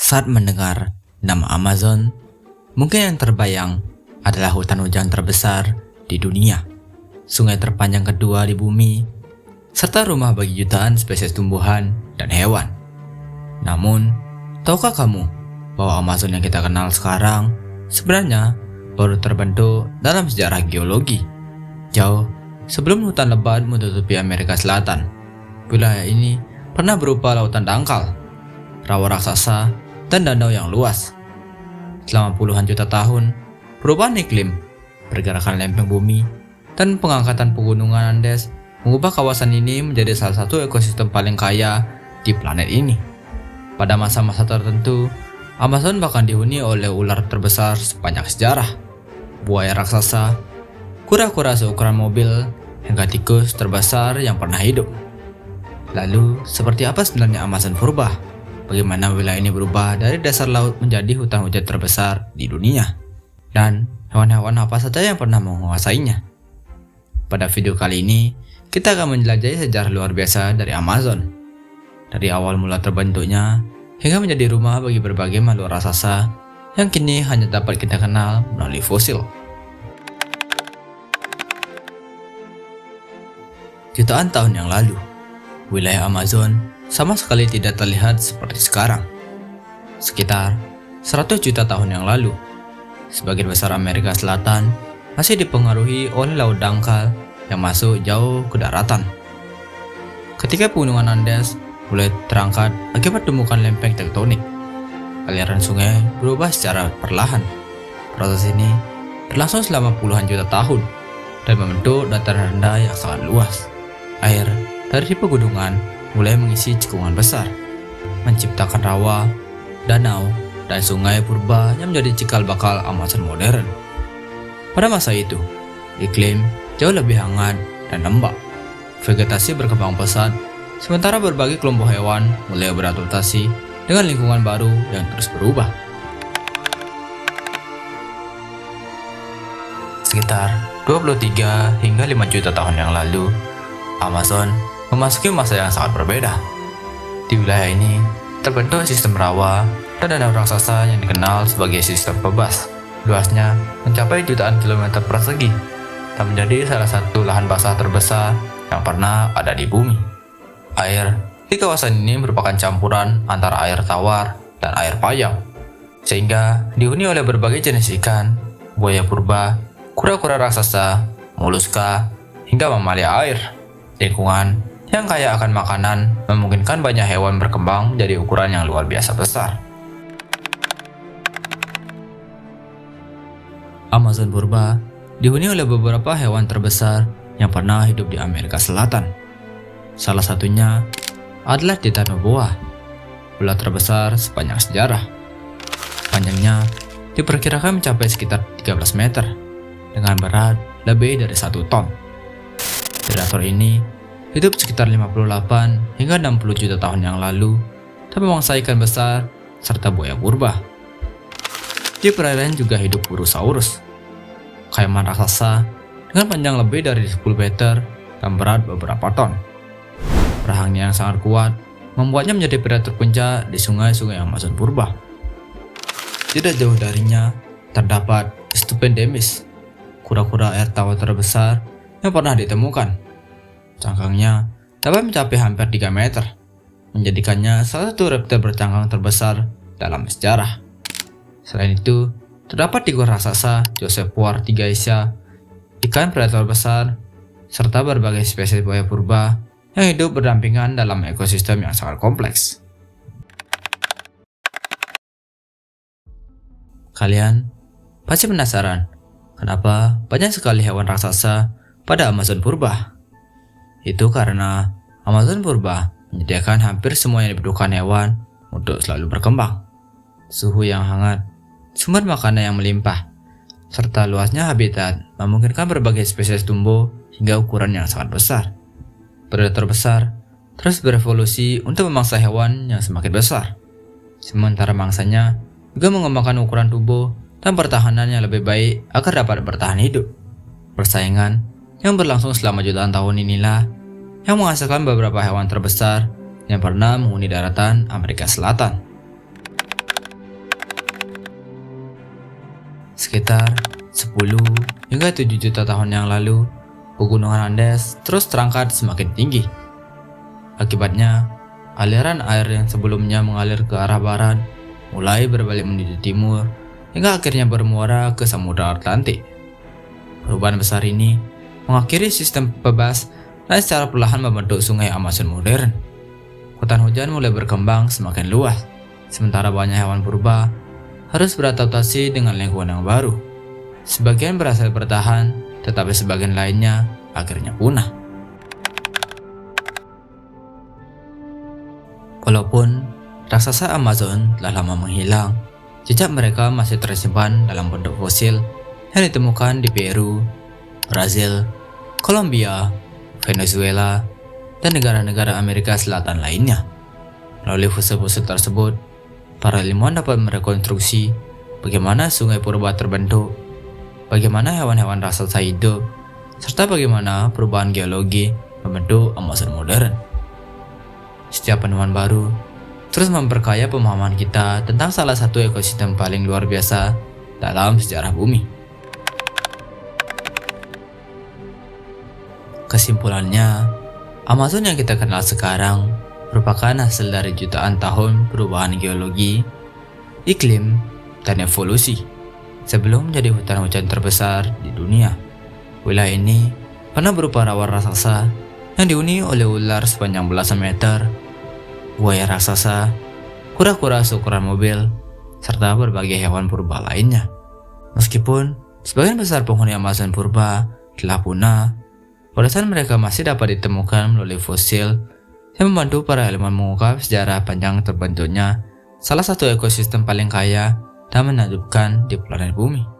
Saat mendengar nama Amazon, mungkin yang terbayang adalah hutan hujan terbesar di dunia, sungai terpanjang kedua di bumi, serta rumah bagi jutaan spesies tumbuhan dan hewan. Namun, tahukah kamu bahwa Amazon yang kita kenal sekarang sebenarnya baru terbentuk dalam sejarah geologi? Jauh sebelum hutan lebat menutupi Amerika Selatan, wilayah ini pernah berupa lautan dangkal, rawa raksasa, dan danau yang luas. Selama puluhan juta tahun, perubahan iklim, pergerakan lempeng bumi, dan pengangkatan pegunungan Andes mengubah kawasan ini menjadi salah satu ekosistem paling kaya di planet ini. Pada masa-masa tertentu, Amazon bahkan dihuni oleh ular terbesar sepanjang sejarah, buaya raksasa, kura-kura seukuran mobil, hingga tikus terbesar yang pernah hidup. Lalu, seperti apa sebenarnya Amazon purba? Bagaimana wilayah ini berubah dari dasar laut menjadi hutan hujan terbesar di dunia? Dan hewan-hewan apa saja yang pernah menguasainya? Pada video kali ini, kita akan menjelajahi sejarah luar biasa dari Amazon. Dari awal mula terbentuknya, hingga menjadi rumah bagi berbagai makhluk raksasa yang kini hanya dapat kita kenal melalui fosil. Jutaan tahun yang lalu, wilayah Amazon sama sekali tidak terlihat seperti sekarang. Sekitar 100 juta tahun yang lalu, sebagian besar Amerika Selatan masih dipengaruhi oleh laut dangkal yang masuk jauh ke daratan. Ketika pegunungan Andes mulai terangkat akibat tumbukan lempeng tektonik, aliran sungai berubah secara perlahan. Proses ini berlangsung selama puluhan juta tahun dan membentuk dataran rendah yang sangat luas. Air dari pegunungan mulai mengisi cekungan besar, menciptakan rawa, danau, dan sungai purba yang menjadi cikal bakal Amazon modern. Pada masa itu, iklim jauh lebih hangat dan lembab, vegetasi berkembang pesat, sementara berbagai kelompok hewan mulai beradaptasi dengan lingkungan baru yang terus berubah. Sekitar 23 hingga 5 juta tahun yang lalu, Amazon memasuki masa yang sangat berbeda. Di wilayah ini terbentuk sistem rawa dan danau raksasa yang dikenal sebagai sistem bebas. Luasnya mencapai jutaan kilometer persegi dan menjadi salah satu lahan basah terbesar yang pernah ada di bumi. Air di kawasan ini merupakan campuran antara air tawar dan air payau, sehingga dihuni oleh berbagai jenis ikan, buaya purba, kura-kura raksasa, moluska, hingga mamalia air. Lingkungan yang kaya akan makanan memungkinkan banyak hewan berkembang menjadi ukuran yang luar biasa besar. Amazon purba dihuni oleh beberapa hewan terbesar yang pernah hidup di Amerika Selatan. Salah satunya adalah Titanoboa, ular terbesar sepanjang sejarah. Panjangnya diperkirakan mencapai sekitar 13 meter dengan berat lebih dari 1 ton. Predator ini hidup sekitar 58 hingga 60 juta tahun yang lalu dan memangsa ikan besar serta buaya purba. Di perairan juga hidup Urosaurus, kaiman raksasa dengan panjang lebih dari 10 meter dan berat beberapa ton. Rahangnya yang sangat kuat membuatnya menjadi predator puncak di sungai-sungai Amazon purba. Tidak jauh darinya terdapat Stupendemis, kura-kura air tawar terbesar yang pernah ditemukan. Cangkangnya dapat mencapai hampir 3 meter, menjadikannya salah satu reptil bercangkang terbesar dalam sejarah. Selain itu, terdapat tikus raksasa Josephoir tigaisia, ikan predator besar, serta berbagai spesies buaya purba yang hidup berdampingan dalam ekosistem yang sangat kompleks. Kalian pasti penasaran, kenapa banyak sekali hewan raksasa pada Amazon purba? Itu karena Amazon purba menyediakan hampir semua yang dibutuhkan hewan untuk selalu berkembang. Suhu yang hangat, sumber makanan yang melimpah, serta luasnya habitat memungkinkan berbagai spesies tumbuh hingga ukuran yang sangat besar. Predator besar terus berevolusi untuk memangsa hewan yang semakin besar, sementara mangsanya juga mengembangkan ukuran tubuh dan pertahanan yang lebih baik agar dapat bertahan hidup. Persaingan yang berlangsung selama jutaan tahun inilah yang menghasilkan beberapa hewan terbesar yang pernah menghuni daratan Amerika Selatan. Sekitar 10 hingga 7 juta tahun yang lalu, pegunungan Andes terus terangkat semakin tinggi. Akibatnya, aliran air yang sebelumnya mengalir ke arah barat mulai berbalik menuju timur hingga akhirnya bermuara ke Samudra Atlantik. Perubahan besar ini mengakhiri sistem bebas dan secara perlahan membentuk sungai Amazon modern. Hutan hujan mulai berkembang semakin luas, sementara banyak hewan purba harus beradaptasi dengan lingkungan yang baru. Sebagian berhasil bertahan, tetapi sebagian lainnya akhirnya punah. Walaupun raksasa Amazon telah lama menghilang, jejak mereka masih tersimpan dalam bentuk fosil yang ditemukan di Peru, Brazil, Kolombia, Venezuela, dan negara-negara Amerika Selatan lainnya. Melalui fosil-fosil tersebut, para ilmuwan dapat merekonstruksi bagaimana sungai purba terbentuk, bagaimana hewan-hewan raksasa hidup, serta bagaimana perubahan geologi membentuk Amazon modern. Setiap penemuan baru terus memperkaya pemahaman kita tentang salah satu ekosistem paling luar biasa dalam sejarah bumi. Kesimpulannya, Amazon yang kita kenal sekarang merupakan hasil dari jutaan tahun perubahan geologi, iklim, dan evolusi. Sebelum menjadi hutan hujan terbesar di dunia, wilayah ini pernah berupa rawa raksasa yang dihuni oleh ular sepanjang belasan meter, buaya raksasa, kura-kura seukuran mobil, serta berbagai hewan purba lainnya. Meskipun sebagian besar penghuni Amazon purba telah punah, warisan mereka masih dapat ditemukan melalui fosil yang membantu para ilmuwan mengungkap sejarah panjang terbentuknya salah satu ekosistem paling kaya dan menakjubkan di planet bumi.